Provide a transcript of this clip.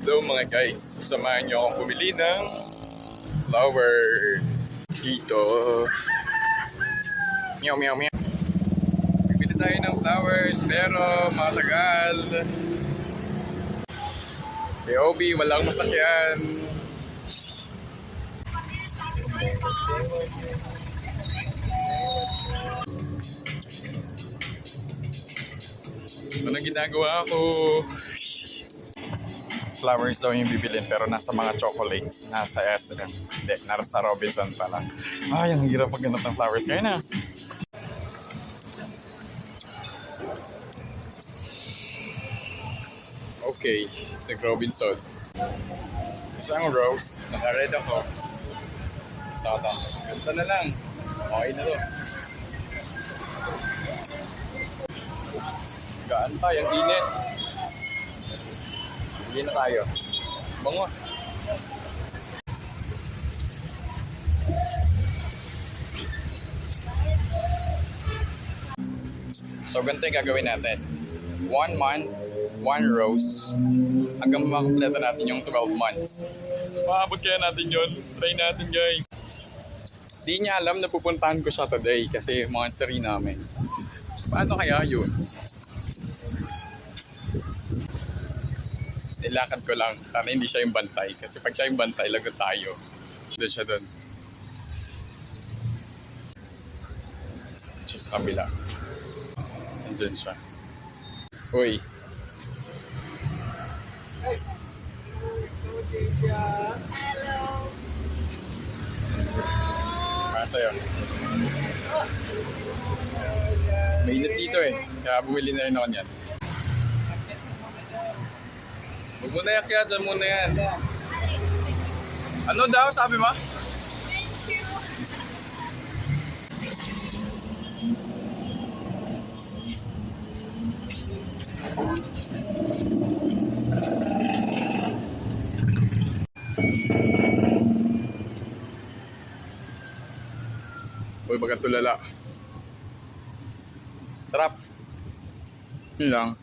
Hello mga guys, sasamahan niyo akong pumili ng flower dito. Meow meow meow. Bibili tayo ng flowers pero matagal. POV, walang masakyan. Ano ginagawa ko? Flowers daw yung bibilin pero nasa mga chocolates, nasa SM. Hindi, nasa Robinson pala. Ay, ang hirap maghanap ng flowers. Kaya na. Okay, nag-Robinson. Isang rose, naka-red ako. Isa ka. Ganda na lang. Okay na to. Gaan pa, yung init. Hindi na tayo. Bango. So, ganito yung gagawin natin. 1 month, 1 rose, hanggang makakompleto natin yung 12 months. Maabot kaya natin yun. Try natin, guys. Di niya alam na pupuntahan ko siya today kasi monthsary namin. So, paano kaya yun? Nilakad ko lang. Sana hindi siya yung bantay. Kasi pag siya yung bantay, lagot tayo. Doon siya doon. Siya sa kabila. Nandiyan siya. Uy. Hello. Para sa'yo. Mainit dito eh. Kaya bumili na rin ako niyan. Huwag mo na yakya, dyan muna yan. Ano daw, sabi mo? Thank you. Uy, bagat tulala. Sarap. Yun lang.